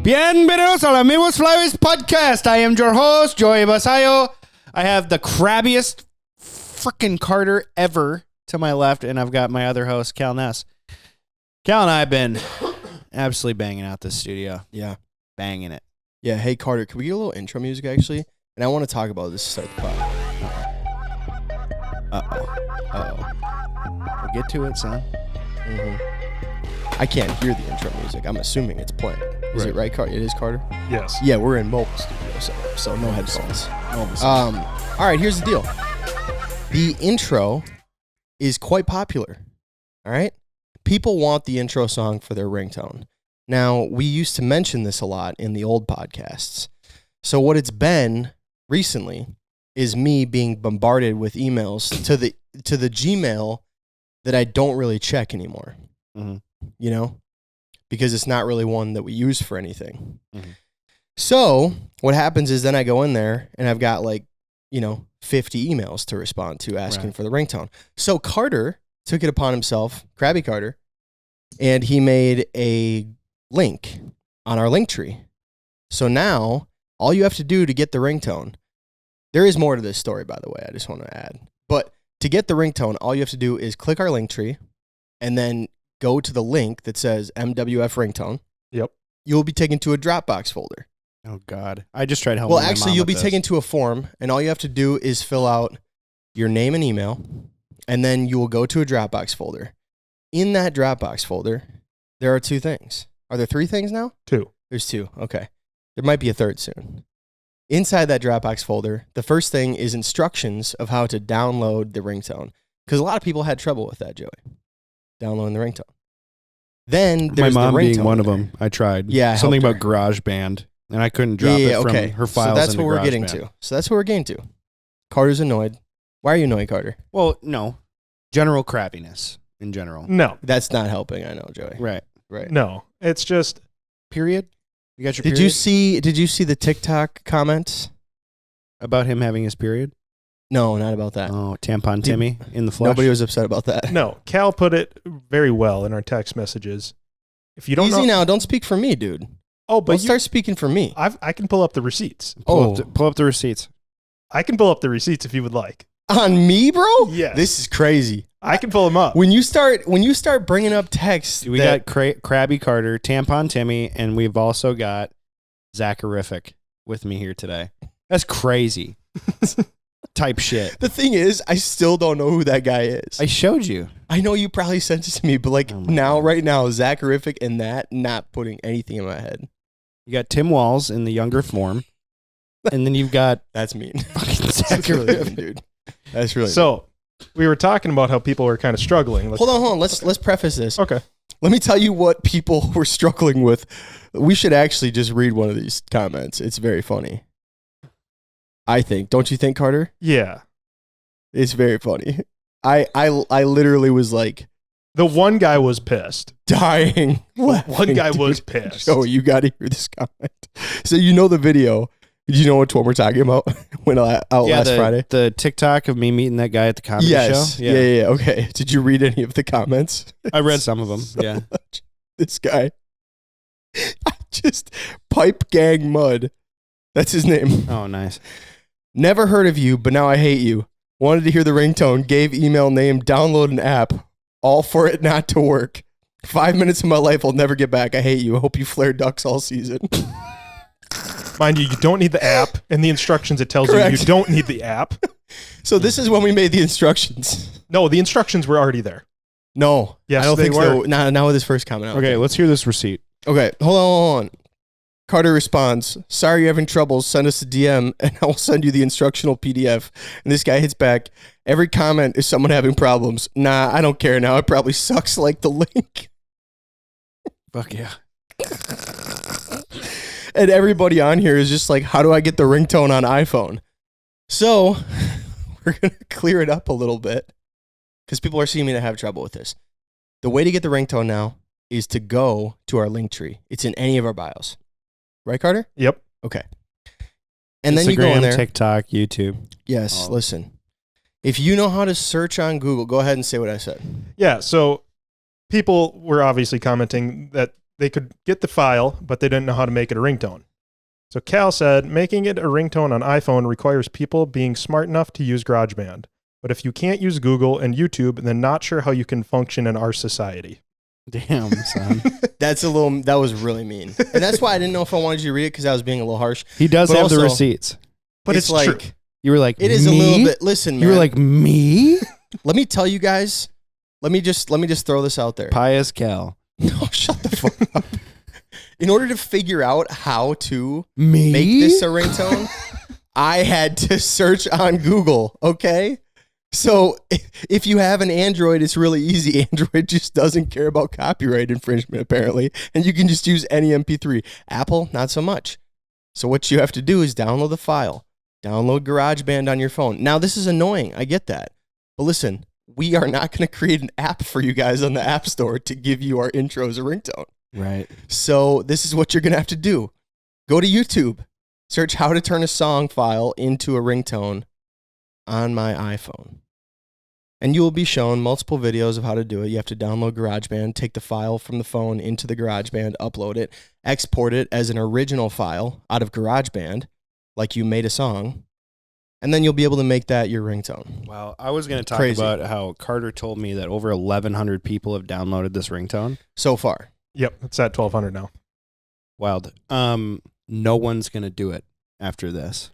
Bienvenidos al Amigos Flyways podcast. I am your host, Joey Basayo. I have the crabbiest freaking Carter ever to my left, and I've got my other host, Cal Ness. Cal and I have been absolutely banging out this studio. Yeah. Banging it. Yeah. Hey, Carter, can we get a little intro music, actually? And I want to talk about this to start the pod. Uh-oh. We'll get to it, son. I can't hear the intro music. I'm assuming it's playing. Is it right, Carter? It is, Carter? Yes. Yeah, we're in mobile studio, so no headphones. All right, here's the deal. The intro is quite popular, all right? People want the intro song for their ringtone. Now, we used to mention this a lot in the old podcasts. So what it's been recently is me being bombarded with emails to the Gmail that I don't really check anymore. Mm-hmm. You know, because it's not really one that we use for anything. Mm-hmm. So what happens is then I go in there and I've got 50 emails to respond to asking for the ringtone. So Carter took it upon himself, Krabby Carter, and he made a link on our link tree. So now all you have to do to get the ringtone, there is more to this story, by the way, I just want to add. But to get the ringtone, all you have to do is click our link tree and then go to the link that says MWF ringtone. Yep. You'll be taken to a Dropbox folder. Oh, God. I just tried helping Well, actually, you'll be taken to a form, and all you have to do is fill out your name and email, and then you will go to a Dropbox folder. In that Dropbox folder, there are two things. Are there three things now? Two. There's two. Okay. There might be a third soon. Inside that Dropbox folder, the first thing is instructions of how to download the ringtone, because a lot of people had trouble with that, Joey. Downloading the ringtone. Then there's my mom the ringtone being one of there. them. I tried. Yeah, something helped about GarageBand, and I couldn't drop it from her files. So that's into what we're getting GarageBand. to. Carter's annoyed. Why are you annoyed, Carter? Well, no, general crappiness in general. No. That's not helping. I know, Joey. Right. No. It's just Period. You got your. Did period? you see the TikTok comments About him having his period? No, not about that. Oh, tampon Timmy in the flesh. Nobody was upset about that. no. Cal put it very well in our text messages. If you don't Easy know, now. Don't speak for me, dude. oh, Don't but start speaking for me. I can pull up the receipts. Pull up the receipts. I can pull up the receipts if you would like. On me, bro? Yes. This is crazy. I can pull them up. When you start bringing up texts, We got Krabby Carter, tampon Timmy, and we've also got Zacharific with me here today. That's crazy. Type shit. The thing is, I still don't know who that guy is. I showed you. I know you probably sent it to me, but right now, Zacharific and that, not putting anything in my head. You got Tim Walls in the younger form, and then you've got That's mean. fucking That's really mean, Zacharific. dude. That's really So we were talking about how people were kind of struggling. Hold on. Let's preface this. Okay. Let me tell you what people were struggling with. We should actually just read one of these comments. It's very funny. I think. Don't you think, Carter? Yeah. It's very funny. I literally was like The one guy was pissed. dying. One laughing, guy dude. was pissed. Oh, you got to hear this comment. So you know the video. Did you know which one we're talking about? Went out last Friday. The TikTok of me meeting that guy at the comedy Yes. show. Yeah. Okay. Did you read any of the comments? I read some of them. Yeah. This guy. Just Pipe Gang Mud. That's his name. Oh, nice. Never heard of you, but now I hate you. Wanted to hear the ringtone, gave email name, download an app, all for it not to work. 5 minutes of my life I'll never get back. I hate you. I hope you flare ducks all season. Mind you don't need the app. And the instructions, it tells Correct. you don't need the app. So this is when we made the instructions. No, the instructions were already there. No. Yes, I don't they think were. so. Not with his first comment. Okay, let's hear this receipt. Okay, hold on. Carter responds, sorry you're having troubles. Send us a DM and I will send you the instructional PDF. And this guy hits back, every comment is someone having problems. Nah, I don't care now. It probably sucks like the link. Fuck yeah. And everybody on here is just like, how do I get the ringtone on iPhone? So we're going to clear it up a little bit because people are seeming to have trouble with this. The way to get the ringtone now is to go to our link tree. It's in any of our bios. Right, Carter? Yep. Okay. And then you go in there. TikTok, YouTube. Yes, listen. If you know how to search on Google, go ahead and say what I said. Yeah. So people were obviously commenting that they could get the file, but they didn't know how to make it a ringtone. So Cal said, making it a ringtone on iPhone requires people being smart enough to use GarageBand. But if you can't use Google and YouTube, then not sure how you can function in our society. Damn, son. That was really mean. And that's why I didn't know if I wanted you to read it because I was being a little harsh. He does But have the also, receipts. But it's like, true. You were like, it is me? a little bit, listen, man. You were like, me? let me tell you guys, let me just throw this out there. Pious Cal. No, shut the fuck up. In order to figure out how to Me? make this a ringtone, I had to search on Google, okay? So if you have an Android, it's really easy. Android just doesn't care about copyright infringement, apparently, and you can just use any MP3. Apple, not so much. So what you have to do is download the file, download GarageBand on your phone. Now, this is annoying. I get that. But listen, we are not going to create an app for you guys on the App Store to give you our intro as a ringtone. Right. So this is what you're going to have to do. Go to YouTube, search how to turn a song file into a ringtone on my iPhone. And you will be shown multiple videos of how to do it. You have to download GarageBand, take the file from the phone into the GarageBand, upload it, export it as an original file out of GarageBand, like you made a song, and then you'll be able to make that your ringtone. Wow. I was going to talk Crazy. about how Carter told me that over 1,100 people have downloaded this ringtone. So far. Yep, it's at 1,200 now. Wild. No one's going to do it after this.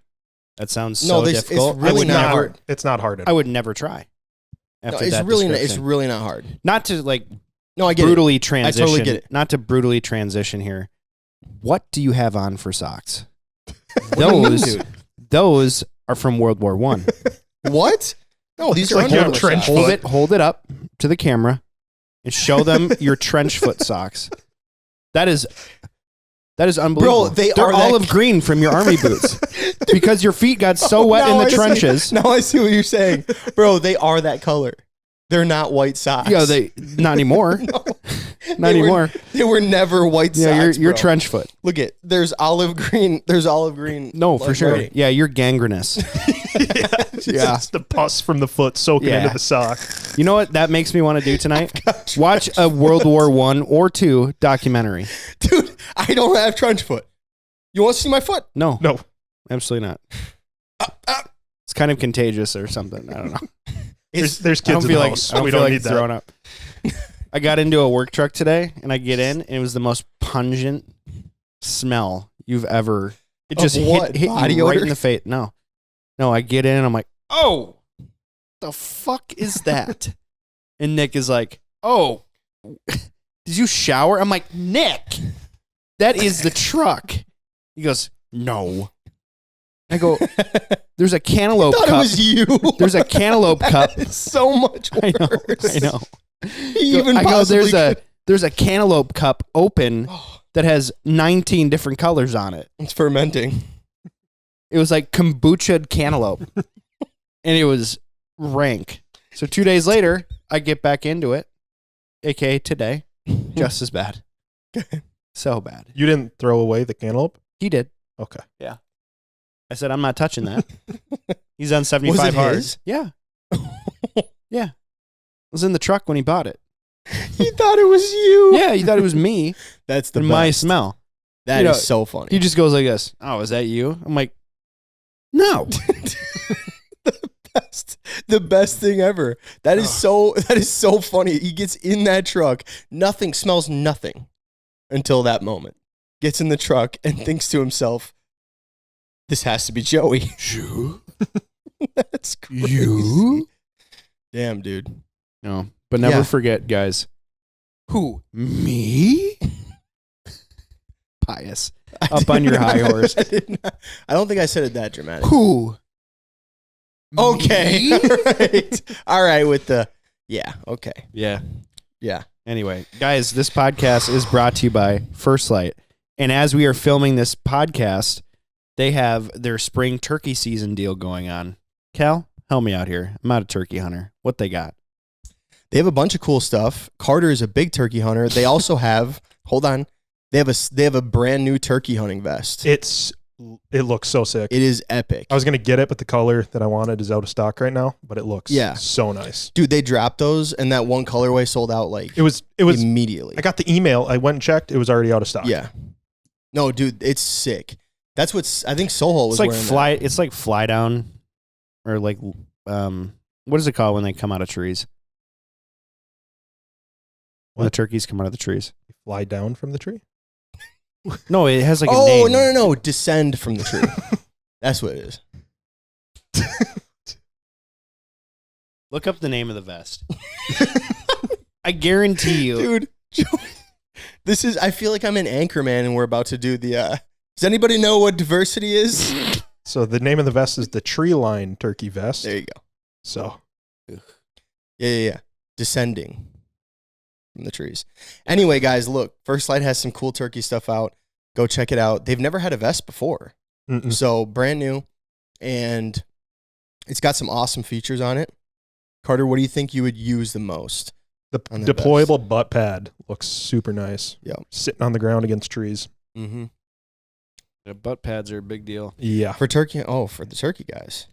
That sounds so difficult. It's really not never, hard. It's not hard. I would never try. No, After it's that really description. not hard. Not to like No, I get brutally it. transition. I totally get it. Not to brutally transition here. What do you have on for socks? What do you mean, dude? Those are from World War I. What? No, these It's are like you're Under a trench Armour foot. socks. Hold it up to the camera and show them your trench foot socks. That is unbelievable. Bro, they're olive green from your army boots because your feet got so wet in Now the I see- trenches. Now I see what you're saying. Bro, they are that color. They're not white socks. Yeah, they not anymore. No. Not anymore. They were never white Yeah, socks. you're bro. trench foot. Look at there's olive green. There's olive green. No, for like, sure. writing. Yeah, you're gangrenous. Yeah. It's the pus from the foot soaking Yeah. into the sock. You know what that makes me want to do tonight? Watch a World War I or II documentary. Dude, I don't have trench foot. You want to see my foot? No, No. absolutely not. It's kind of contagious or something. I don't know. There's I kids don't in feel the like house. I don't We feel don't like need that. throwing up. I got into a work truck today, and I get in, and it was the most pungent smell you've ever. It Of just what? hit Body you right odor? in the face. No, I get in, and I'm like, oh, the fuck is that? And Nick is like, oh, did you shower? I'm like, Nick, that is the truck. He goes, no. I go, there's a cantaloupe I thought cup. it was you. There's a cantaloupe cup. It's so much worse. I know. He even I go, possibly there's a cantaloupe cup open that has 19 different colors on it. It's fermenting. It was like kombucha cantaloupe. And it was rank. So 2 days later, I get back into it, aka today, just as bad. So bad. You didn't throw away the cantaloupe? He did. Okay. I said, I'm not touching that. He's on 75 Was it hard. his? Yeah. Yeah. It was in the truck when he bought it. He thought it was you. Yeah, he thought it was me That's the and best. my smell. That You know, is so funny. He just goes like this. Oh, is that you? I'm like, no. The best thing ever. That is so funny. He gets in that truck, nothing smells nothing until that moment. Gets in the truck and thinks to himself, this has to be Joey. You? That's crazy. You? Damn, dude. No, but never Yeah. forget, guys. Who? Me? Pious. Up on your high horse. I don't think I said it that dramatic. Who? Okay. Me? All right. All right with the yeah, okay. Yeah. Yeah. Anyway, guys, this podcast is brought to you by First Light. And as we are filming this podcast, they have their spring turkey season deal going on. Cal, help me out here. I'm not a turkey hunter. What they got? They have a bunch of cool stuff. Carter is a big turkey hunter. They also have hold on. They have a brand new turkey hunting vest. It's It looks so sick. It is epic. I was gonna get it, but the color that I wanted is out of stock right now. But it looks so nice. Dude, they dropped those, and that one colorway sold out like it was immediately. I got the email. I went and checked. It was already out of stock. Yeah. No, dude, it's sick. That's what's. I think Soho was like wearing that. It's like fly down, or like what is it called when they come out of trees? When the turkeys come out of the trees. Fly down from the tree. No, it has like a Oh, name. no. Descend from the tree. That's what it is. Look up the name of the vest. I guarantee you. Dude, this is, I feel like I'm in Anchorman and we're about to do the, does anybody know what diversity is? So the name of the vest is the Tree Line Turkey Vest. There you go. So. Yeah. Descending from the trees. Anyway, guys, look, First Light has some cool turkey stuff out. Go check it out. They've never had a vest before. Mm-mm. So brand new, and it's got some awesome features on it. Carter, what do you think you would use the most? The deployable butt pad looks super nice. Yep. Sitting on the ground against trees. Mm-hmm. The butt pads are a big deal. Yeah. For turkey, for the turkey guys.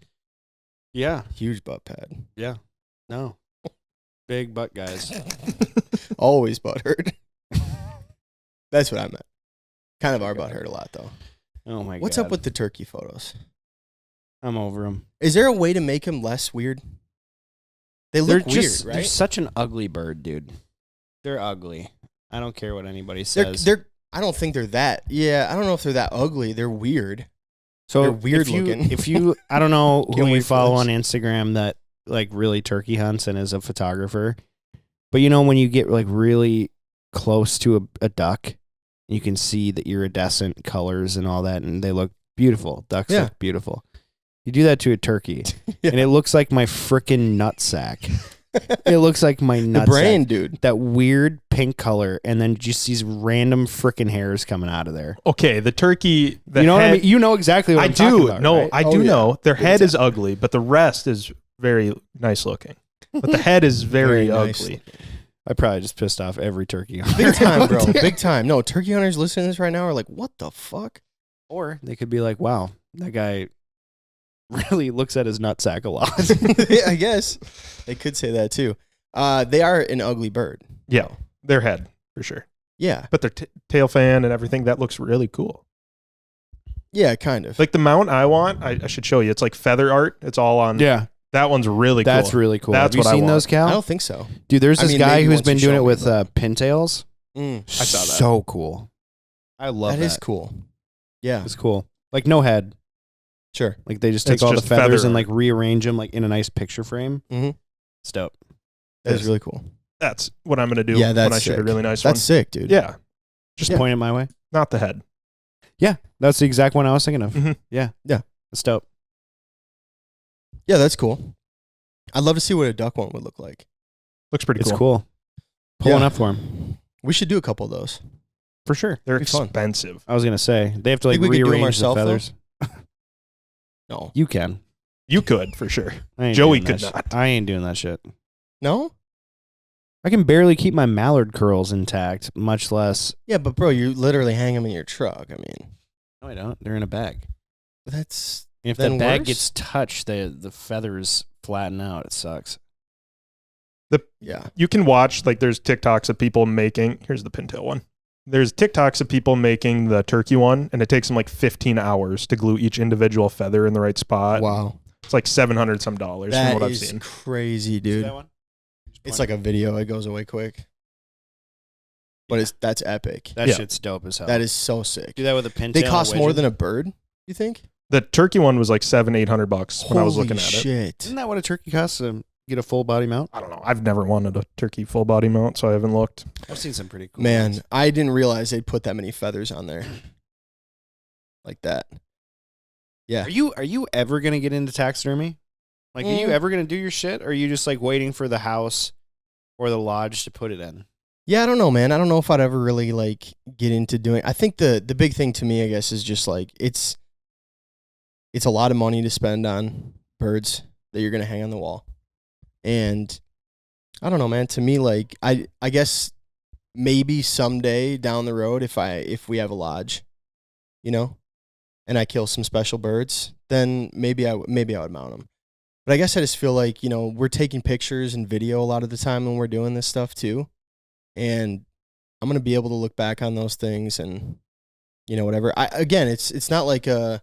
Yeah. Huge butt pad. Yeah. No. Big butt guys. Always butt hurt. That's what I meant. Kind of our butt hurt a lot, though. Oh, my God. What's up with the turkey photos? I'm over them. Is there a way to make them less weird? They look weird, right? They're such an ugly bird, dude. They're ugly. I don't care what anybody says. I don't think they're that. Yeah, I don't know if they're that ugly. They're weird. So they're weird looking. If you, I don't know Can't who wait you for follow this. on Instagram that like really turkey hunts and is a photographer, but you know when you get like really close to a duck, you can see the iridescent colors and all that, and they look beautiful. Ducks look beautiful. You do that to a turkey, and it looks like my freaking nutsack. It looks like my nutsack. The brain, dude. That weird pink color, and then just these random freaking hairs coming out of there. Okay, the turkey. You know what I mean? You know exactly what I I'm talking do. about, No, right? I do know. Their head is ugly, but the rest is very nice looking. But the head is very nice ugly. looking. I probably just pissed off every turkey hunter. Big time, bro. Big time. No, turkey hunters listening to this right now are like, what the fuck? Or they could be like, wow, that guy really looks at his nutsack a lot. Yeah, I guess. They could say that too. They are an ugly bird. Yeah, their head for sure. Yeah. But their tail fan and everything, that looks really cool. Yeah, kind of. Like the mount I want, I should show you. It's like feather art. It's all on. Yeah. That one's really cool. That's really cool. That's Have what I you seen want. those, Cal? I don't think so. Dude, there's this guy maybe who's once been you doing show it me, with but- pintails. I saw that. So cool. I love that. That is cool. Yeah, It's cool. Like no head. sure. Like they just take It's all the just feathers feather and like rearrange them like in a nice picture frame. Mhm. It's dope. That is really cool. That's what I'm going to do Yeah, when that's I shoot a sick. really nice That's one. sick, dude. Yeah, Just Yeah. point it my way. not the head. Yeah, that's the exact one I was thinking of. Mhm. Yeah. Yeah. That's dope. Yeah, that's cool. I'd love to see what a duck one would look like. Looks pretty It's cool. cool. Pull one Yeah. up for him. We should do a couple of those. For sure. They're It'd be fun. expensive. I was going to say, they have to like Think we could do 'em rearrange the ourselves, though? feathers. No. You can. You could for sure. I ain't Joey doing could that not. shit. I ain't doing that shit. No? I can barely keep my mallard curls intact, much less. Yeah, but bro, you literally hang them in your truck. I mean, No, I don't. They're in a bag. that's And if Then the bag worse? gets touched, the feathers flatten out. It sucks. yeah. You can watch, like, there's TikToks of people making, here's the pintail one. There's TikToks of people making the turkey one, and it takes them like 15 hours to glue each individual feather in the right spot. Wow. It's like $700 some from That what I've is seen. crazy, dude. that one? It's like a video. It goes away quick. But that's epic. That Yeah. shit's dope as hell. That is so sick. Do that with a pintail. They and cost more widget. than a bird, you think? The turkey one was like $700-800 when I was Holy looking at it. shit. Isn't that what a turkey costs to get a full body mount? I don't know. I've never wanted a turkey full body mount, so I haven't looked. I've seen some pretty cool Man, ones. I didn't realize they'd put that many feathers on there. Like that. Yeah. Are you ever gonna get into taxidermy? Like, are you ever gonna do your shit, or are you just like waiting for the house or the lodge to put it in? Yeah, I don't know, man. I don't know if I'd ever really like get into doing. I think the big thing to me, I guess, is just like it's a lot of money to spend on birds that you're gonna hang on the wall, and I don't know, man. To me, like I guess maybe someday down the road, if we have a lodge, you know, and I kill some special birds, then maybe I would mount them. But I guess I just feel like, we're taking pictures and video a lot of the time when we're doing this stuff too. And I'm going to be able to look back on those things and, whatever. Again, it's not like at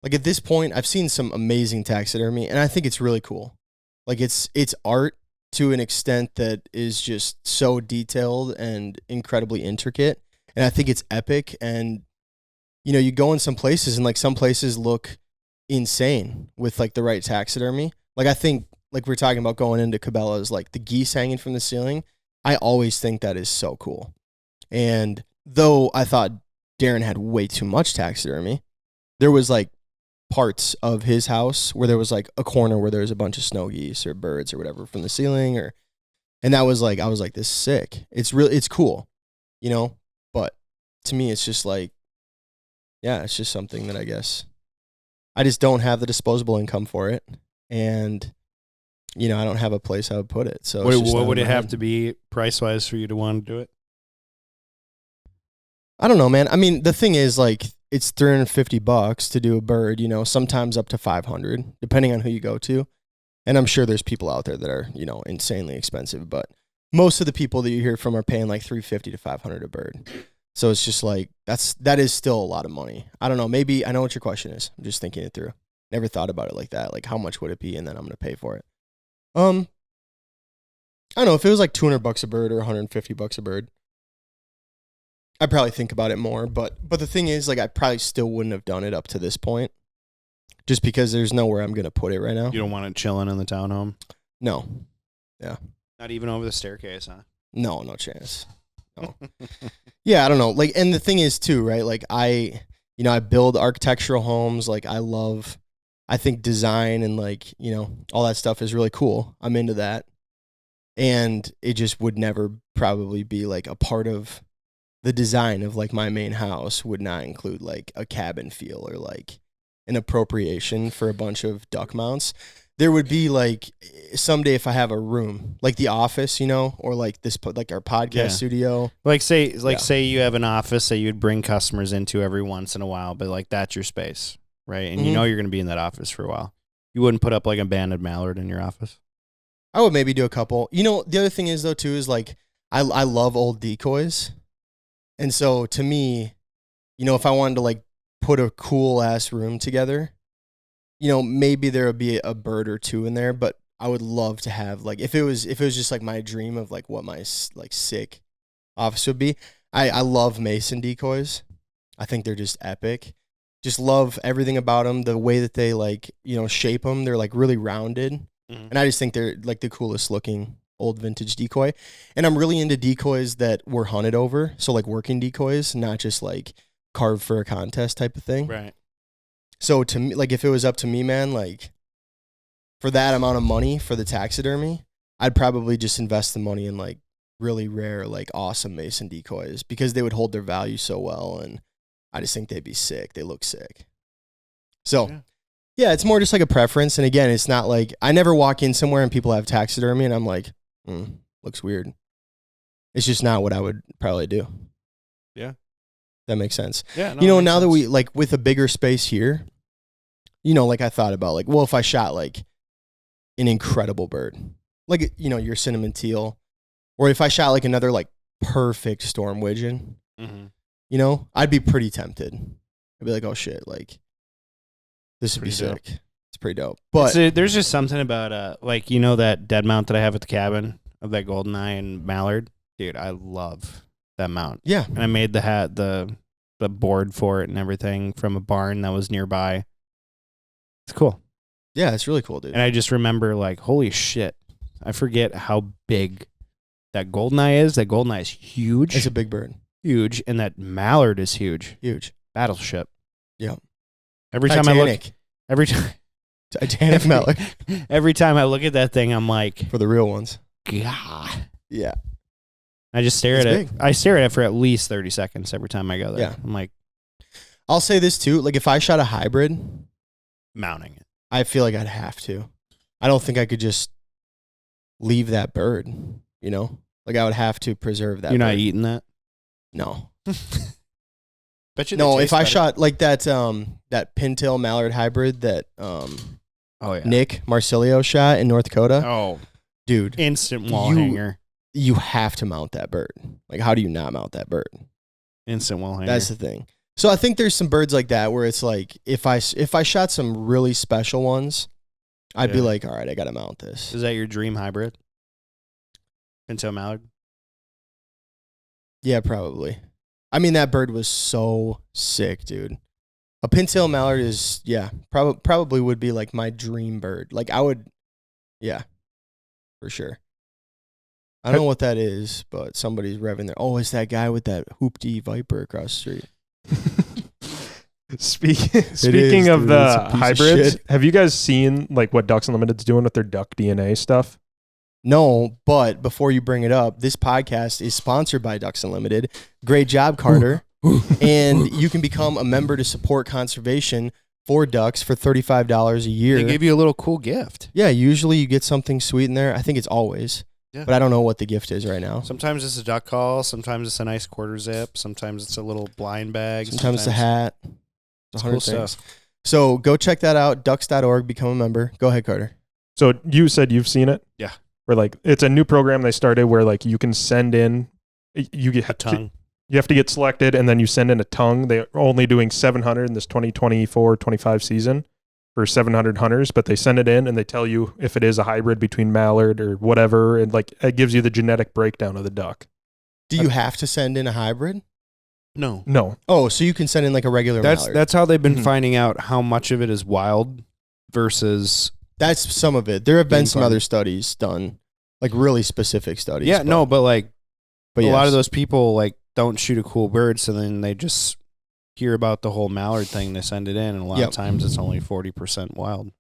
this point, I've seen some amazing taxidermy, and I think it's really cool. Like it's art to an extent that is just so detailed and incredibly intricate. And I think it's epic. And, you go in some places and like some places look insane with like the right taxidermy. Like I think like we're talking about going into Cabela's, like the geese hanging from the ceiling. I always think that is so cool. And though I thought Darren had way too much taxidermy, there was like parts of his house where there was like a corner where there was a bunch of snow geese or birds or whatever from the ceiling, and that was like, I was like, this is sick. It's cool, but to me, it's just like, yeah, it's just something that I guess I just don't have the disposable income for it. And, I don't have a place I would put it. So what would it have to be price wise for you to want to do it? I don't know, man. I mean, the thing is like, it's $350 to do a bird, sometimes up to 500, depending on who you go to. And I'm sure there's people out there that are, insanely expensive, but most of the people that you hear from are paying like $350 to $500 a bird. So it's just like, that is still a lot of money. I don't know. Maybe I know what your question is. I'm just thinking it through. Never thought about it like that. Like how much would it be? And then I'm going to pay for it. I don't know if it was like $200 a bird or $150 a bird. I probably think about it more, but the thing is, like, I probably still wouldn't have done it up to this point, just because there's nowhere I'm gonna put it right now. You don't want it chilling in the townhome? No. Yeah. Not even over the staircase, huh? No chance. No. Yeah, I don't know. Like, and the thing is too, right? Like, I build architectural homes. Like, I think design and like, all that stuff is really cool. I'm into that, and it just would never probably be like a part of the design of like my main house would not include like a cabin feel or like an appropriation for a bunch of duck mounts. There would be like someday if I have a room like the office, or like this, like our podcast studio. Like say you have an office that you'd bring customers into every once in a while, but like that's your space, right? And you're going to be in that office for a while. You wouldn't put up like a banded mallard in your office? I would maybe do a couple. The other thing is though too is like I love old decoys. And so to me, if I wanted to like put a cool ass room together, maybe there would be a bird or two in there, but I would love to have like, if it was just like my dream of like what my like sick office would be. I love mason decoys. I think they're just epic. Just love everything about them. The way that they like, shape them. They're like really rounded. Mm-hmm. And I just think they're like the coolest looking old vintage decoy. And I'm really into decoys that were hunted over. So like working decoys, not just like carved for a contest type of thing. Right. So to me, like if it was up to me, man, like for that amount of money for the taxidermy, I'd probably just invest the money in like really rare, like awesome mason decoys because they would hold their value so well. And I just think they'd be sick. They look sick. So yeah, it's more just like a preference. And again, it's not like I never walk in somewhere and people have taxidermy and I'm like, looks weird. It's just not what I would probably do. Yeah. That makes sense. Yeah. No, now that we like with a bigger space here, like I thought about like, well, if I shot like an incredible bird, like, your cinnamon teal, or if I shot like another like perfect storm widgeon, I'd be pretty tempted. I'd be like, oh shit, like this would be sick. It's pretty dope. But there's just something about like that dead mount that I have at the cabin of that goldeneye and mallard, dude. I love that mount. Yeah, and I made the board for it and everything from a barn that was nearby. It's cool. Yeah, it's really cool, dude. And I just remember like, holy shit, I forget how big that goldeneye is. That goldeneye is huge. It's a big bird. Huge, and that mallard is huge. Huge. Battleship. Yeah. Every time Titanic mallard. Every time I look at that thing, I'm like, for the real ones. God. Yeah. I just stare at it. I stare at it for at least 30 seconds every time I go there. Yeah. I'm like, I'll say this too. Like if I shot a hybrid, mounting it, I feel like I'd have to. I don't think I could just leave that bird, Like I would have to preserve that You're bird. not eating that? No. Bet you they No, taste if I better. shot like that pintail mallard hybrid that Oh yeah. Nick Marsilio shot in North Dakota, Oh, dude, instant wall You- hanger. you have to mount that bird. Like, how do you not mount that bird? Instant wall hanger. That's the thing. So I think there's some birds like that where it's like if I shot some really special ones, I'd be Yeah. like, all right, I got to mount this. Is that your dream hybrid? Pintail mallard. Yeah, probably. I mean, that bird was so sick, dude. A pintail mallard is, probably would be like my dream bird. Like I would, yeah, for sure. I don't know what that is, but somebody's revving there. Oh, it's that guy with that hoopty viper across the street. Speaking of dude. the It's a piece of hybrids, shit. have you guys seen like what Ducks Unlimited's doing with their duck DNA stuff? No, but before you bring it up, this podcast is sponsored by Ducks Unlimited. Great job, Carter. And you can become a member to support conservation for ducks for $35 a year. They gave you a little cool gift. Yeah, usually you get something sweet in there. I think it's always. Yeah. But I don't know what the gift is right now. Sometimes it's a duck call. Sometimes it's a nice quarter zip. Sometimes it's a little blind bag. Sometimes it's a hat. It's It's 100 cool things. stuff. So go check that out, ducks.org, become a member. Go ahead, Carter. So you said you've seen it? Yeah. Where like it's a new program they started where like you can send in you get A tongue. You have to get selected and then you send in a tongue. They're only doing 700 in this 2024-25 season for 700 hunters, but they send it in and they tell you if it is a hybrid between mallard or whatever, and like it gives you the genetic breakdown of the duck. Do you have to send in a hybrid? No. No. Oh, so you can send in like a regular mallard. That's how they've been Mhm. finding out how much of it is wild versus. That's some of it. There have been Game some farm. other studies done, like really specific studies. Yeah, no, but like but a lot yes. of those people like don't shoot a cool bird, so then they just hear about the whole mallard thing. They send it in, and a lot Yep. of times it's only 40% wild.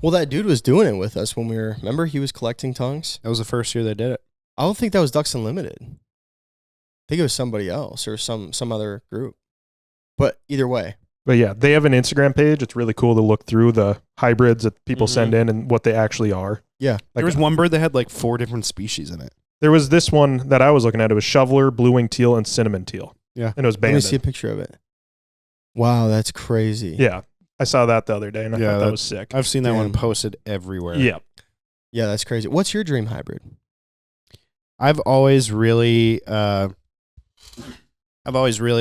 Well, that dude was doing it with us when we were. Remember, he was collecting tongues. That was the first year they did it. I don't think that was Ducks Unlimited. I think it was somebody else or some other group. But either way, But yeah, they have an Instagram page. It's really cool to look through the hybrids that people Mhm. send in and what they actually are. yeah. Like There was one bird that had like 4 different species in it. there was this one that I was looking at. It was shoveler, blue-winged teal, and cinnamon teal. Yeah. And it was Let me banded. see a picture of it. Wow, that's crazy. Yeah. I saw that the other day and I Yeah, thought that that- was sick. I've seen that one Damn. posted everywhere. Yeah. Yeah, that's crazy. What's your dream hybrid? I've always really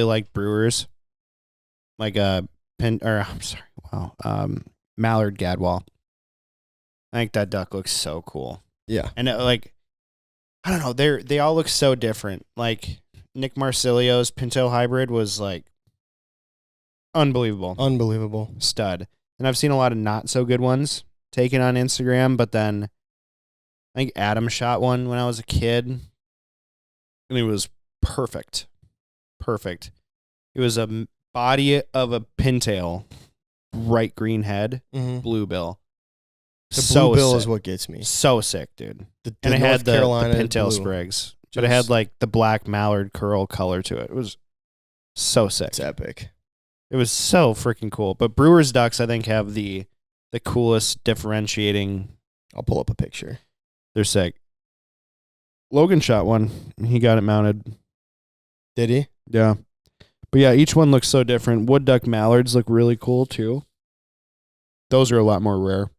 liked brewers. Like mallard gadwall. I think that duck looks so cool. Yeah. And I don't know, they all look so different. Like Nick Marsilio's Pinto hybrid was like unbelievable. Unbelievable. Stud. And I've seen a lot of not so good ones taken on Instagram, but then I think Adam shot one when I was a kid, and it was perfect. Perfect. It was a body of a pintail, bright green head, Mm-hmm. blue bill. The So blue bill sick. is what gets me. So sick, dude. The And it North had the Carolina pintail blue. sprigs, but it Just- had like the black mallard curl color to it. It was so sick. It's epic. It was so freaking cool. But Brewers ducks, I think, have the coolest differentiating. I'll pull up a picture. They're sick. Logan shot one. He got it mounted. Did he? Yeah. But yeah, each one looks so different. Wood duck mallards look really cool too. Those are a lot more rare.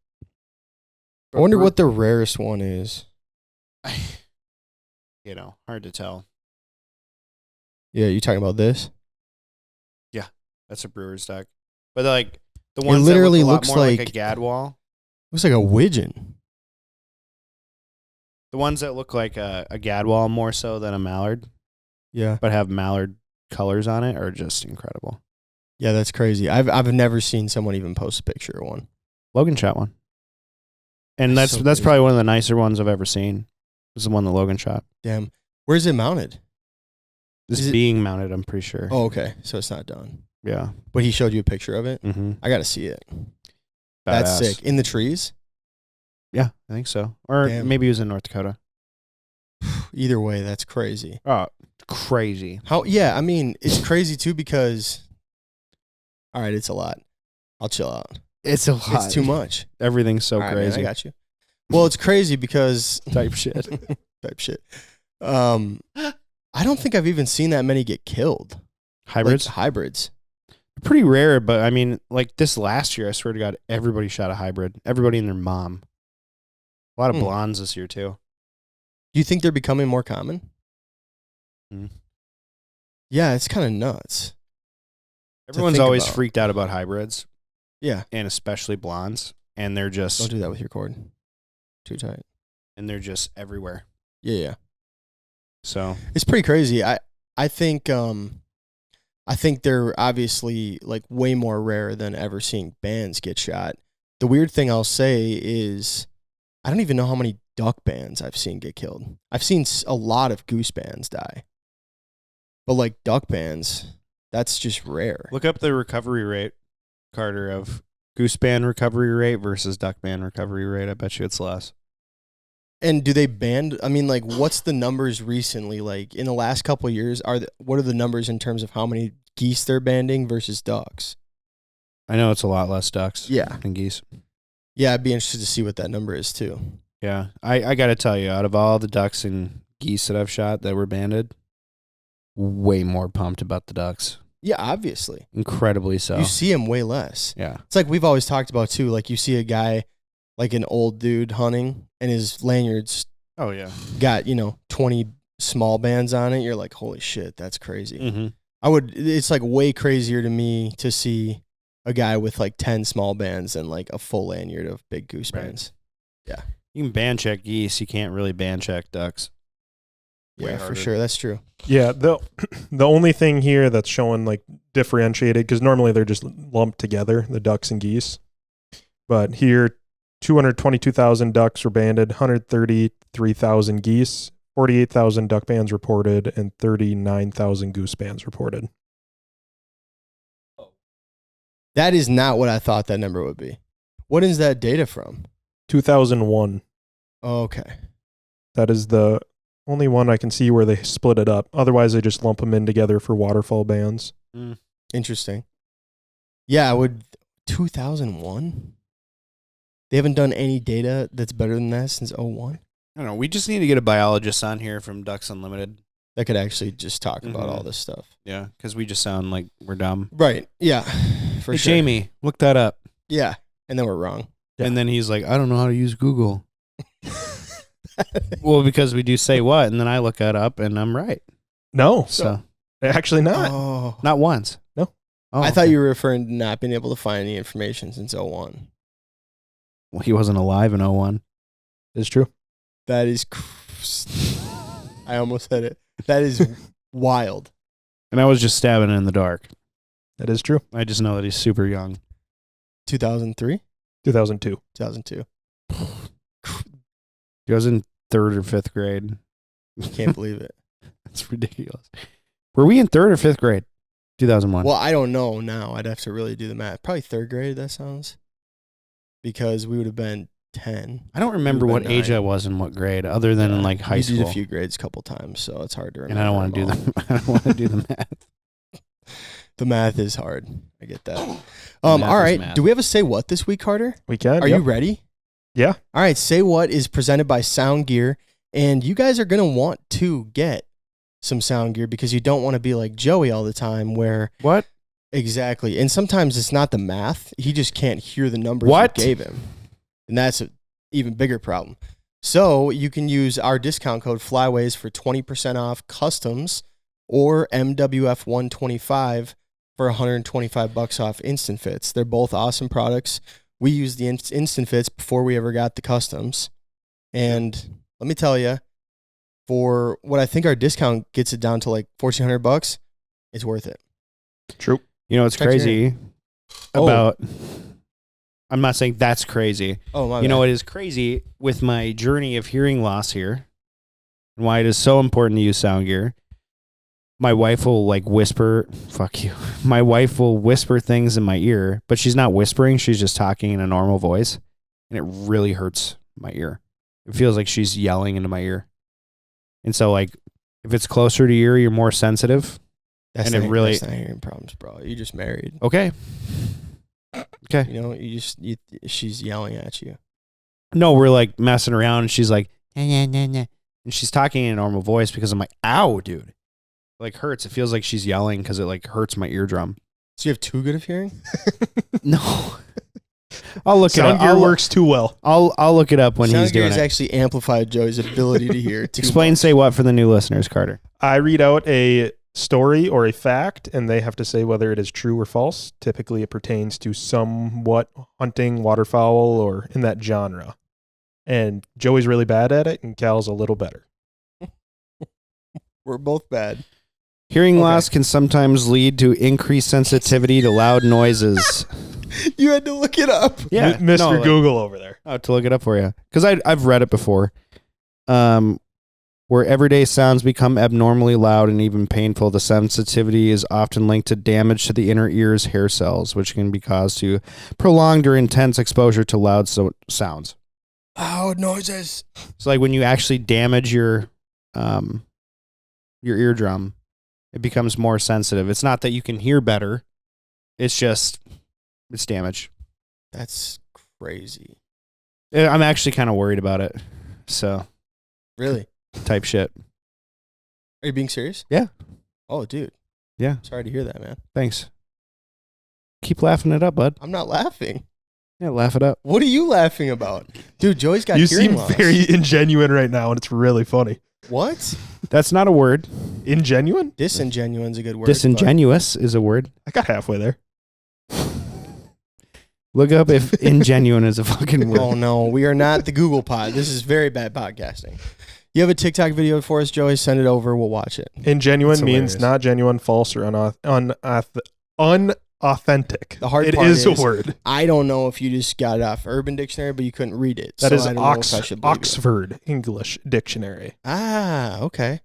I wonder what the rarest one is. Hard to tell. Yeah, you talking about this? That's a brewer's duck. But like the ones literally that look a lot looks more like a like- gadwall. Looks like a widgeon. The ones that look like a gadwall more so than a mallard, Yeah. but have mallard colors on it, are just incredible. Yeah, that's crazy. I've never seen someone even post a picture of one. Logan shot one. And That's that's so that's crazy. probably one of the nicer ones I've ever seen. This is the one that Logan shot. Damn. Where's it mounted? This Is is it- being mounted, I'm pretty sure. Oh, okay. So it's not done. Yeah. But he showed you a picture of it? Mm-hmm. I got to see it. That's sick. In the trees? Yeah, I think so. Or Damn. maybe he was in North Dakota. Either way, that's crazy. Oh, crazy. Yeah, I mean, it's crazy too because, all right, it's a lot. I'll chill out. It's a lot. It's too much. Everything's so All right, man, crazy. I got you. Well, it's crazy because Type shit. type shit. I don't think I've even seen that many get killed. Hybrids? Like hybrids. pretty rare, but I mean, like this last year, I swear to God, everybody shot a hybrid. Everybody and their mom. A lot of blondes this year too. Do you think they're becoming more common? Hmm. Yeah, it's kind of nuts. Everyone's always freaked out about hybrids. Yeah. And especially blondes. And they're just... Don't do that with your cord. Too tight. And they're just everywhere. Yeah. So... It's pretty crazy. I think they're obviously like way more rare than ever seeing bands get shot. The weird thing I'll say is I don't even know how many duck bands I've seen get killed. I've seen a lot of goose bands die. But like duck bands, that's just rare. Look up the recovery rate, Carter, of goose band recovery rate versus duck band recovery rate. I bet you it's less. And do they ban? I mean, like, what's the numbers recently? Like in the last couple of years, what are the numbers in terms of how many geese they're banding versus ducks? I know it's a lot less ducks than geese. Yeah, I'd be interested to see what that number is too. Yeah, I got to tell you, out of all the ducks and geese that I've shot that were banded, way more pumped about the ducks. Yeah, obviously. Incredibly so. You see them way less. Yeah. It's like we've always talked about too. Like you see a guy, like an old dude hunting, and his lanyards Oh, yeah. got, 20 small bands on it. You're like, holy shit, that's crazy. Mm-hmm. It's like way crazier to me to see a guy with like 10 small bands and like a full lanyard of big goose bands. Yeah. You can band check geese. You can't really band check ducks. Yeah, for sure. That's true. Yeah, the only thing here that's showing like differentiated, because normally they're just lumped together, the ducks and geese. But here, 222,000 ducks were banded, 133,000 geese, 48,000 duck bands reported, and 39,000 goose bands reported. That is not what I thought that number would be. What is that data from? 2001. Okay. That is the only one I can see where they split it up. Otherwise, they just lump them in together for waterfall bands. Interesting. Yeah, 2001? They haven't done any data that's better than that since 01? I don't know. We just need to get a biologist on here from Ducks Unlimited. That could actually just talk about all this stuff. Yeah, because we just sound like we're dumb. Right. Yeah. For hey, sure. Jamie, look that up. Yeah. And then we're wrong. Yeah. And then he's like, I don't know how to use Google. Well, because we do say what, and then I look that up, and I'm right. No. So actually not. Oh. Not once. No. Oh, I thought you were referring to not being able to find any information since 01. Well, he wasn't alive in 01. It's true. That is... I almost said it. That is wild. And I was just stabbing it in the dark. That is true. I just know that he's super young. 2003? 2002. 2002. He was in 3rd or 5th grade. Can't believe it. That's ridiculous. Were we in 3rd or 5th grade? 2001. Well, I don't know now. I'd have to really do the math. Probably 3rd grade, that sounds. Because we would have been 10. I don't remember what age 9. I was in what grade, other than in like high school. You did a few grades a couple times, so it's hard to remember. And I don't want to do the. I don't want to do the math. The math is hard. I get that. All right. Do we have a say what this week, Carter? We can. Are you ready? Yeah. All right. Say what is presented by Sound Gear, and you guys are gonna want to get some sound gear because you don't want to be like Joey all the time. Where what exactly? And sometimes it's not the math; he just can't hear the numbers what you gave him, and that's an even bigger problem. So you can use our discount code Flyways for 20% off customs, or MWF125 for $125 off Instant Fits. They're both awesome products. We used the Instant Fits before we ever got the customs. And let me tell you, for what I think our discount gets it down to like $1,400, it's worth it. True. You know, it's crazy about... I'm not saying that's crazy. Oh, my You know, bad. it is crazy with my journey of hearing loss here and why it is so important to use sound gear. My wife will like whisper, fuck you. My wife will whisper things in my ear, but she's not whispering. She's just talking in a normal voice. And it really hurts my ear. It feels like she's yelling into my ear. And so like, if it's closer to your ear, you're more sensitive. That's and not, it really, that's not hearing problems, bro. You just married. Okay. Okay. You know, she's yelling at you. No, we're like messing around and she's like, nah, nah, nah. And she's talking in a normal voice because I'm like, ow, dude. Like hurts. It feels like she's yelling because it like hurts my eardrum. So you have too good of hearing? No. I'll look it Sound up. gear works too well. I'll look it up when Sound he's gear doing has it. actually amplified Joey's ability to hear. Explain, say what for the new listeners, Carter. I read out a story or a fact, and they have to say whether it is true or false. Typically, it pertains to somewhat hunting, waterfowl, or in that genre. And Joey's really bad at it, and Cal's a little better. We're both bad. Hearing loss can sometimes lead to increased sensitivity to loud noises. You had to look it up. Yeah, Mr. no, like- Google over there. Oh, to look it up for you, because I've read it before. Where everyday sounds become abnormally loud and even painful, the sensitivity is often linked to damage to the inner ear's hair cells, which can be caused to prolonged or intense exposure to loud sounds. Loud noises. So, like when you actually damage your eardrum, it becomes more sensitive. It's not that you can hear better; it's just it's damaged. That's crazy. I'm actually kind of worried about it. So, Really? type shit. Are you being serious? Yeah. Oh, dude. Yeah. Sorry to hear that, man. Thanks. Keep laughing it up, bud. I'm not laughing. Yeah, laugh it up. What are you laughing about? Dude, Joey's got You hearing seem loss. very ingenuine right now, and it's really funny. What? That's not a word. Ingenuine? Disingenuine's a good word. Disingenuous is a word. I got halfway there. Look up if ingenuine is a fucking but- word. Oh, no. We are not the Google pod. This is very bad podcasting. You have a TikTok video for us, Joey? Send it over. We'll watch it. Ingenuine That's means hilarious. not genuine, false, or unauthentic. The hard It part is a is- word. I don't know if you just got it off Urban Dictionary, but you couldn't read it. That so is I don't know if I should believe you. Oxford English Dictionary. Ah, okay.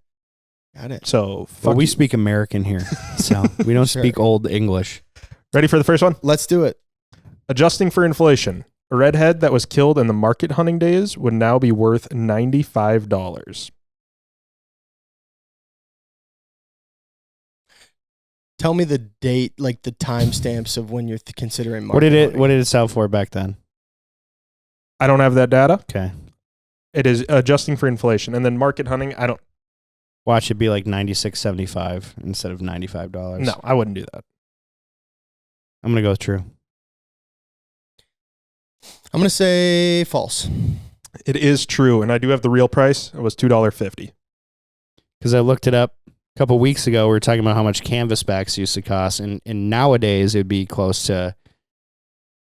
Got it. So, But fuck we you. speak American here, so we don't Sure. speak old English. Ready for the first one? Let's do it. Adjusting for inflation. A redhead that was killed in the market hunting days would now be worth $95. Tell me the date, like the timestamps of when you're considering market What did hunting. it sell for back then? I don't have that data. Okay, It is adjusting for inflation. And then market hunting, I don't. watch it be like $96.75 instead of $95. No, I wouldn't do that. I'm gonna go with true. I'm going to say false. It is true. And I do have the real price. It was $2.50. Because I looked it up a couple weeks ago. We were talking about how much canvas backs used to cost, and nowadays it'd be close to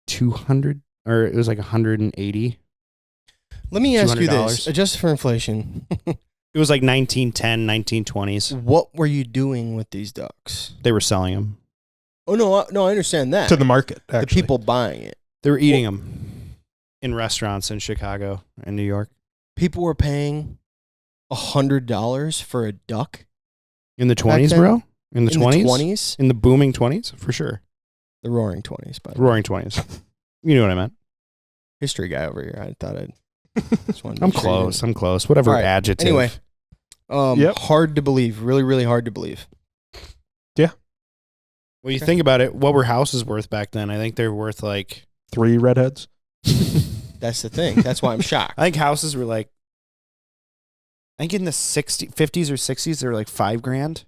200, or it was like 180. Let me ask you $200. this. Adjusted for inflation, It was like 1910, 1920s. what were you doing with these ducks? They were selling them. Oh, no, I understand that. To the market, the actually. people buying it. They were eating them in restaurants in Chicago and New York. People were paying $100 for a duck In the Back 20s, then? bro? In the in 20s? the 20s? In the booming 20s? For sure. The roaring 20s, by the way. Roaring 20s. You know what I meant. History guy over here. I thought I'd just wanted to I'm make sure you close. I'm close. Whatever All right. adjective. Anyway. Yep. Hard to believe. Really, really hard to believe. When you Okay. think about it, what were houses worth back then? I think they're worth like 3 redheads. That's the thing. That's why I'm shocked. I think houses were like, I think in the 50s or 60s, they were like $5,000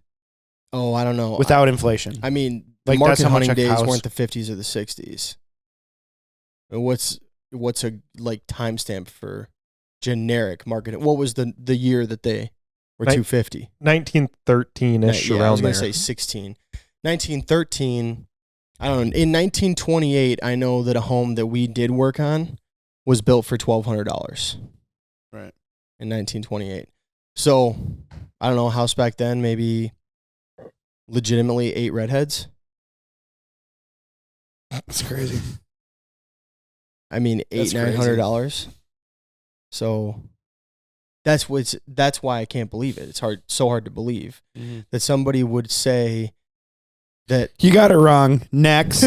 Oh, I don't know. without inflation. I mean, the Like, that's market how much hunting a days house- weren't the 50s or the 60s. What's a like timestamp for generic market? What was the year that they were Nin- 250? 1913-ish, Yeah, I around was there. going to say 16. 1913, I don't know. In 1928, I know that a home that we did work on was built for $1,200. Right. In 1928. So, I don't know, a house back then, maybe legitimately 8 redheads. That's crazy. I mean, That's $900. So that's why I can't believe it. It's so hard to believe that somebody would say that. You got it wrong. Next.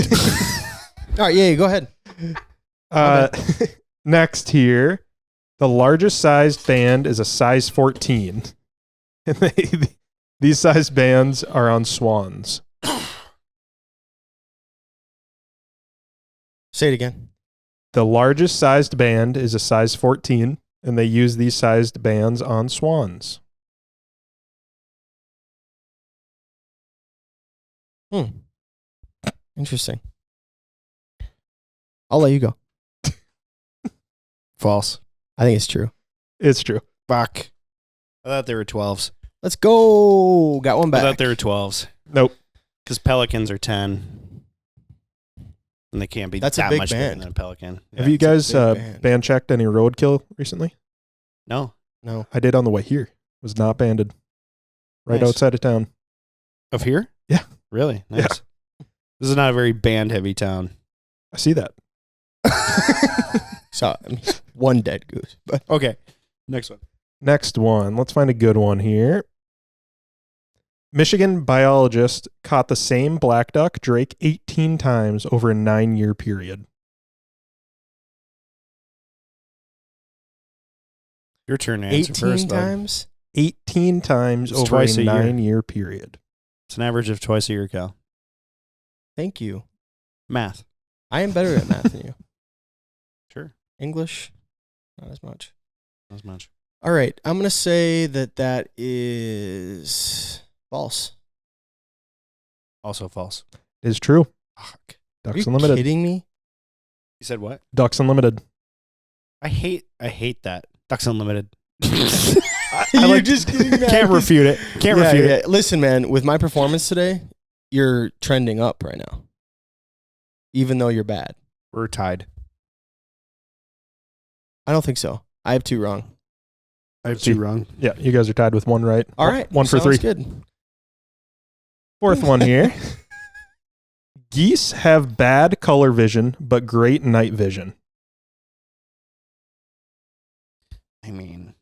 All right, yeah, go ahead. Next here, the largest sized band is a size 14. And these size bands are on swans. Say it again. The largest sized band is a size 14, and they use these sized bands on swans. Interesting. I'll let you go. False. I think it's true. It's true. Fuck. I thought they were 12s. Let's go. Got one I back. thought they were 12s. Nope. Because pelicans are 10. And they can't be That's a that big much band. bigger than a pelican. Have you it's a guys big band. band checked any roadkill recently? No. No. I did on the way here. Was not banded. Right Nice. outside of town. Of here? Yeah. Really? Nice. Yeah. This is not a very band-heavy town. I see that. So, I mean, one dead goose. But Okay. Next one. Next one. Let's find a good one here. Michigan biologist caught the same black duck drake 18 times over a 9-year period. Your turn to answer 18 first, bud. times? 18 times It's over twice a a year. 9-year period. It's an average of twice a year, Cal. Thank you. Math. I am better at math than you. Sure. English, not as much. Not as much. All right. I'm going to say that is false. Also false. It is true. Fuck. Are Ducks you Unlimited. kidding me? You said what? Ducks Unlimited. I hate that. Ducks Unlimited. You're just kidding me. Can't refute it. Can't refute it. Listen, man, with my performance today, you're trending up right now. Even though you're bad. We're tied. I don't think so. I have 2 wrong. I have 2 wrong. Yeah, you guys are tied with 1 right. All right. One for sounds 3. Good. Fourth one here. Geese have bad color vision, but great night vision. I mean,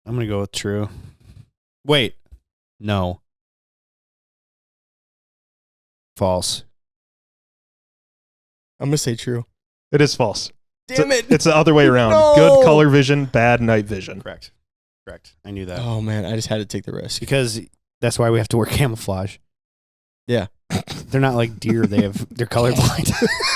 I'm going to go with true. Wait. No. False. I'm going to say true. It is false. Damn it. It's the other way around. No. Good color vision, bad night vision. Correct. I knew that. Oh, man. I just had to take the risk. Because that's why we have to wear camouflage. Yeah. They're not like deer. They're colorblind.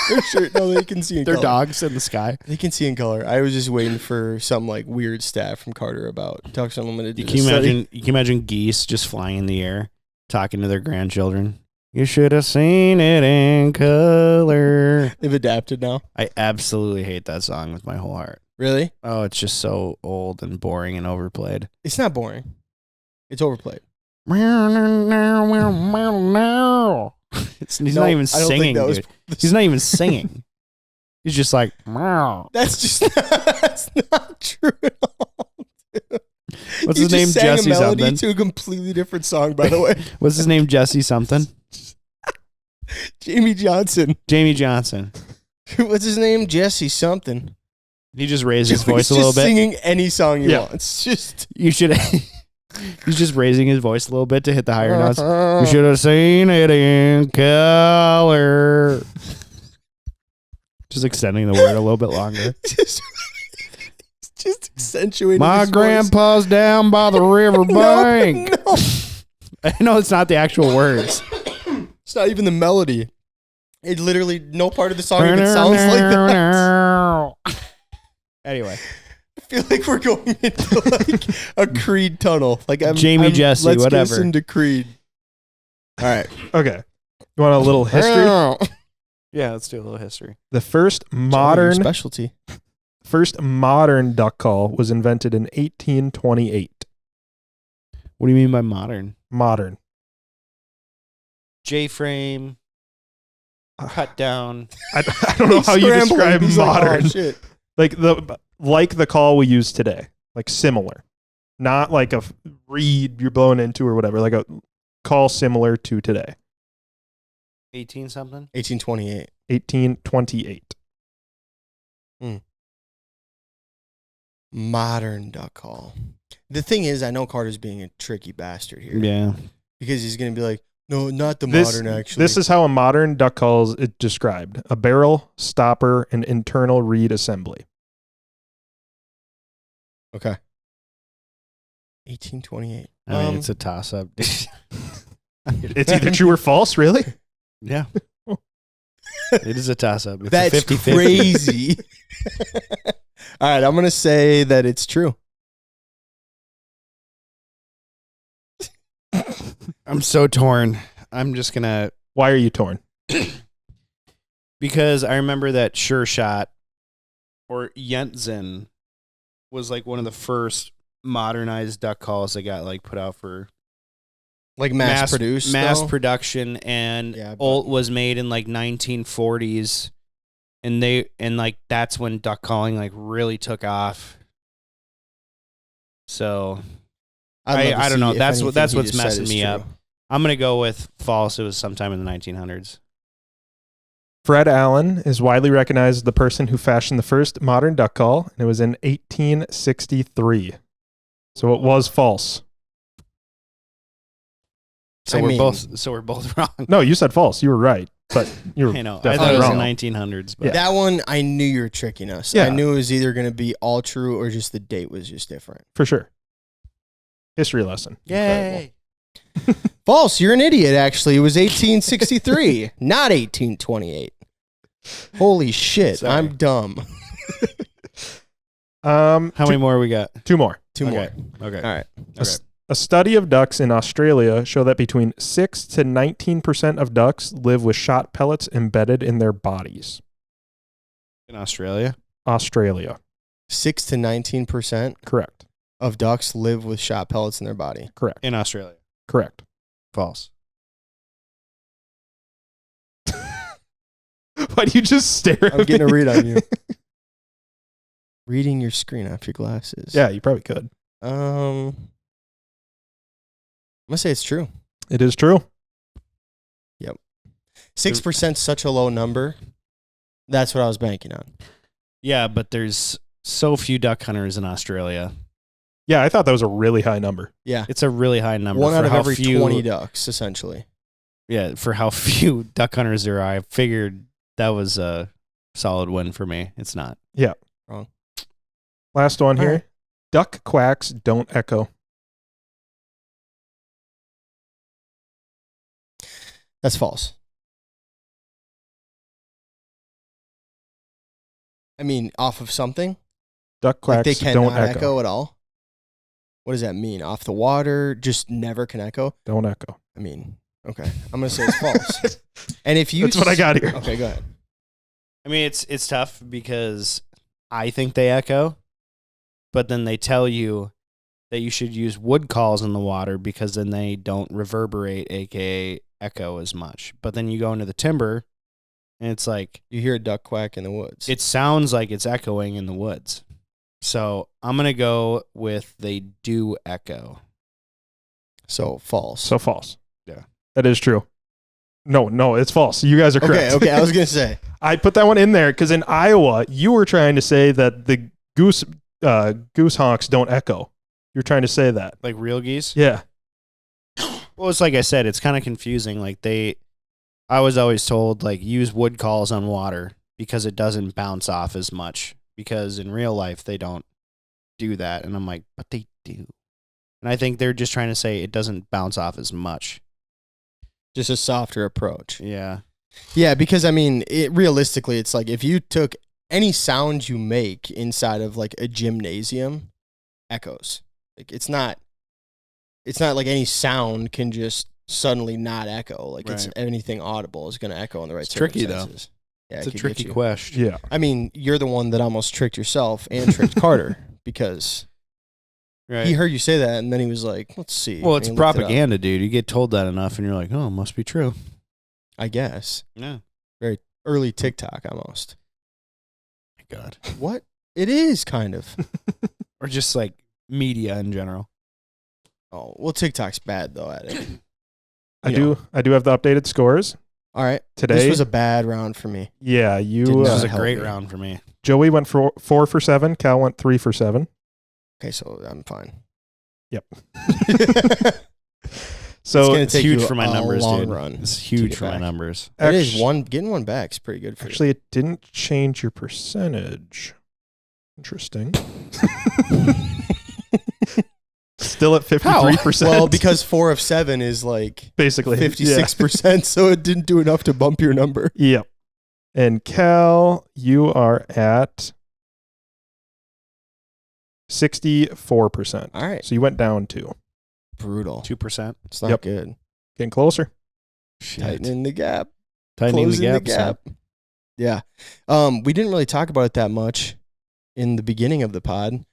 They're sure. No, they can see in They're color. dogs in the sky. They can see in color. I was just waiting for some like weird stat from Carter about Ducks Unlimited. You can imagine geese just flying in the air, talking to their grandchildren. You should have seen it in color. They've adapted now. I absolutely hate that song with my whole heart. Really? Oh, it's just so old and boring and overplayed. It's not boring. It's overplayed. He's not even singing, dude. He's not even singing. He's just like, meow. That's not true at all. Dude. What's You his name? just sang Jesse a melody something. to a completely different song, by the way. What's his name? Jesse something. Jamie Johnson. Jamie Johnson. What's his name? Jesse something. He just raised his He's voice a little just bit. singing any song he Yeah. wants. Just You should. He's just raising his voice a little bit to hit the higher notes. You should have seen it in color. Just extending the word a little bit longer. just accentuating My his grandpa's down by the river voice. bank. No. I know it's not the actual words. It's not even the melody. It literally, no part of the song even sounds like that. Anyway, I feel like we're going into like a Creed tunnel. Like Jamie Jesse, let's whatever. listen to Creed. All right. Okay. You want a little history? yeah, let's do a little history. The first Your modern specialty. duck call was invented in 1828. What do you mean by modern? Modern. J-frame, cut down. I don't know how you Scrambling. describe He's like, modern. oh, shit. Like the call we use today. Like similar. Not like a reed you're blowing into or whatever. Like a call similar to today. 18 something? 1828. 1828. Modern duck call. The thing is, I know Carter's being a tricky bastard here. Yeah. Because he's going to be like, no, not the This, modern, actually. this is how a modern duck call is described. A barrel, stopper, and internal reed assembly. Okay. 1828. I mean, it's a toss-up. It's either true or false, really? Yeah. It is a toss-up. It's That's a 50-50. crazy. All right, I'm going to say that it's true. I'm so torn. I'm just going to... Why are you torn? Because I remember that Sure Shot or Yentzen was like one of the first modernized duck calls that got like put out for Like mass produced, mass though? production, and Yeah, but- Olt was made in like 1940s, and like that's when duck calling like really took off. So I'd love to I don't see know. if That's anything that's he what's just said messing is me true. up. I'm gonna go with false. It was sometime in the 1900s. Fred Allen is widely recognized as the person who fashioned the first modern duck call, and it was in 1863. So it was false. So I we're mean- both wrong. No, you said false. You were right, but you were I know. I definitely thought it was wrong. the 1900s, but Yeah. That one, I knew you were tricking us. Yeah. I knew it was either going to be all true or just the date was just different. For sure. History lesson. yay! False. You're an idiot, actually. It was 1863, not 1828. Holy shit. Sorry. I'm dumb. How many more we got? Two more. Two more. Okay. Okay. All right. A study of ducks in Australia show that between 6 to 19% of ducks live with shot pellets embedded in their bodies. In Australia, Australia. 6 to 19% Correct. of ducks live with shot pellets in their body. Correct. in Australia, Correct. false. Why do you just stare at I'm getting me? a read on you. Reading your screen off your glasses. Yeah, you probably could. I'm going to say it's true. It is true. 6% such a low number. That's what I was banking on. Yeah, but there's so few duck hunters in Australia. Yeah, I thought that was a really high number. Yeah. It's a really high number. One for out of how every few, 20 ducks, essentially. Yeah, for how few duck hunters there are, I figured that was a solid win for me. It's not. Last one All here. right. Duck quacks don't echo. That's false. I mean, off of something? Duck Like quacks they don't cannot echo. echo at all? What does that mean? Off the water? Just never can echo? Don't echo. I mean, okay. I'm going to say it's false. And if you... That's what I got here. Okay, go ahead. I mean, it's tough because I think they echo, but then they tell you that you should use wood calls in the water because then they don't reverberate, aka echo, as much. But then you go into the timber, and it's like You hear a duck quack in the woods. it sounds like it's echoing in the woods. So I'm gonna go with they do echo. So false. So false. Yeah. That is true. No, it's false. You guys are correct. Okay, I was going to say. I put that one in there because in Iowa, you were trying to say that the goose honks don't echo. You're trying to say that. Like real geese? Yeah. Well, it's like I said, it's kind of confusing. Like I was always told like use wood calls on water because it doesn't bounce off as much. Because in real life they don't do that, and I'm like, but they do. And I think they're just trying to say it doesn't bounce off as much. Just a softer approach. Yeah. Yeah, because I mean, realistically, it's like if you took any sound you make inside of like a gymnasium, echoes. Like it's not like any sound can just suddenly not echo. Like it's Right. anything audible is going to echo in the right It's tricky, though. circumstances. Yeah, It's it a could tricky get you. question. Yeah. I mean, you're the one that almost tricked yourself and tricked Carter because Right. he heard you say that and then he was like, "Let's see." Well, And it's he looked it up. propaganda, dude. You get told that enough, and you're like, oh, it must be true. I guess. Yeah. Early TikTok almost. My God. What? It is kind of. Or just like media in general. Oh, well, TikTok's bad though at it. I You do have the updated scores. All right. Today. This was a bad round for me. Yeah, Did you This not was a help great me. round for me. Joey went for 4 for 7, Cal went 3 for 7. Okay, so I'm fine. Yep. It's So gonna It's take huge you for my a numbers, long dude. run It's to huge get for my back. numbers. It is Actu- getting one back is pretty good for Actually, it didn't change your percentage. Interesting. Still at 53%. you. Well, because 4 of 7 is like basically 56%, so it didn't do enough to bump your number. Yeah. Yep. And Cal, you are at 64%. All right. So you went down 2. Brutal. 2%. It's not Yep. good. Getting closer. Shit. Tightening the gap. Tightening the Closing gap. Yeah. We didn't really talk about it that much in the beginning of the pod,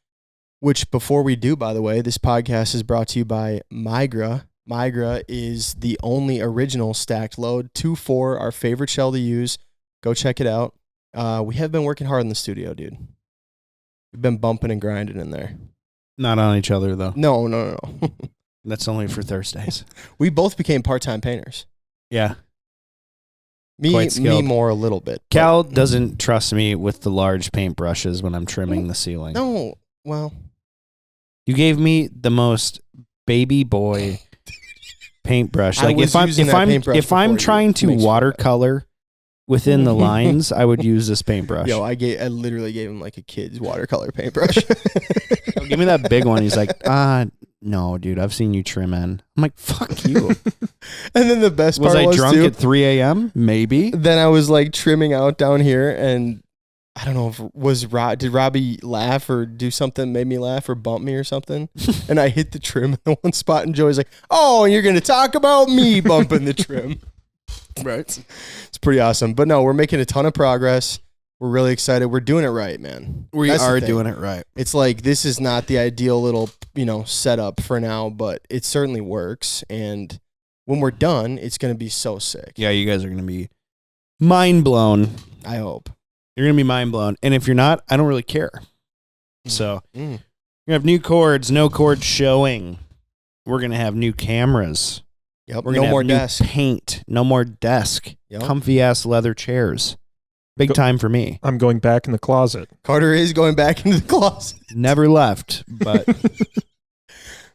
which before we do, by the way, this podcast is brought to you by Migra. Migra is the only original stacked load, 2.4, our favorite shell to use. Go check it out. We have been working hard in the studio, dude. We've been bumping and grinding in there. Not on each other, though. No. That's only for Thursdays. We both became part-time painters. Yeah. Me more a little bit. Cal doesn't trust me with the large paint brushes when I'm trimming the ceiling. No, well. You gave me the most baby boy paintbrush. I Like was using that paintbrush if I'm before you. trying to Make sure watercolor within the lines, I would use this paintbrush. Yo, I literally gave him like a kid's watercolor paintbrush. Yo, give me that big one. He's like, no, dude, I've seen you trim in. I'm like, fuck you. And then the best part Was was I drunk too, at 3 a.m.? Maybe. then I was like trimming out down here, and I don't know if did Robbie laugh or do something, made me laugh or bump me or something, and I hit the trim in the one spot, and Joey's like, "Oh, and you're gonna talk about me bumping the trim." Right. It's pretty awesome. But no, we're making a ton of progress. We're really excited. We're doing it right, man. We That's the are thing. doing it right. It's like this is not the ideal little, setup for now, but it certainly works. And when we're done, it's going to be so sick. Yeah, you guys are going to be mind blown. I hope. You're going to be mind blown. And if you're not, I don't really care. So you're going to have new cords, no cord showing. We're going to have new cameras. Yep. We're No gonna more have new desk. paint. No more desk. Yep. Comfy ass leather chairs. Big time for me. I'm going back in the closet. Carter is going back into the closet. Never left, but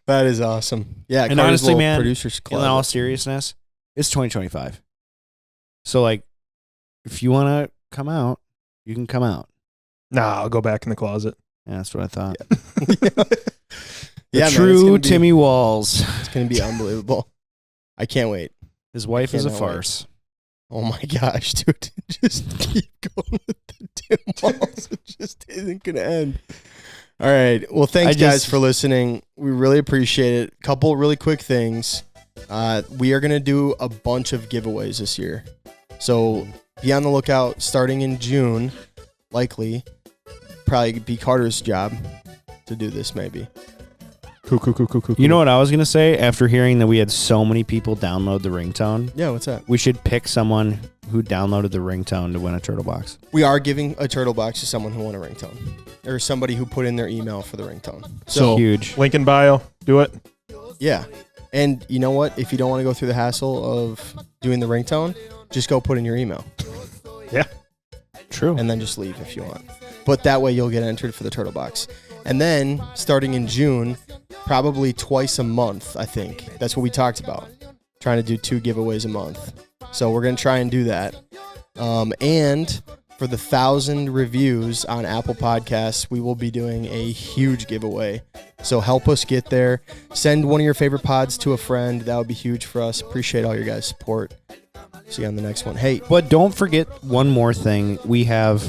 That is awesome. Yeah. And Carter's honestly, little man, producer's in closet. all seriousness, it's 2025. So like, if you want to come out, you can come out. Nah, I'll go back in the closet. Yeah, that's what I thought. Yeah, man, True Timmy Walls. It's going to be unbelievable. I can't wait. His wife is a cannot wait. farce. Oh my gosh, dude. Just keep going with the Tim Walls. It just isn't going to end. All right. Well, thanks, guys, for listening. We really appreciate it. Couple really quick things. We are going to do a bunch of giveaways this year. So be on the lookout starting in June, likely. Probably be Carter's job to do this, maybe. Cool. You know what I was going to say after hearing that we had so many people download the ringtone? Yeah, what's that? We should pick someone who downloaded the ringtone to win a turtle box. We are giving a turtle box to someone who won a ringtone. Or somebody who put in their email for the ringtone. So, huge. Link in bio. Do it. yeah. And you know what? If you don't want to go through the hassle of doing the ringtone, just go put in your email. Yeah. True. And then just leave if you want. But that way you'll get entered for the turtle box. And then starting in June, probably twice a month, I think. That's what we talked about. Trying to do 2 giveaways a month. So we're going to try and do that. And for the 1,000 reviews on Apple Podcasts, we will be doing a huge giveaway. So help us get there. Send one of your favorite pods to a friend. That would be huge for us. Appreciate all your guys' support. See you on the next one. Hey, But don't forget one more thing. We have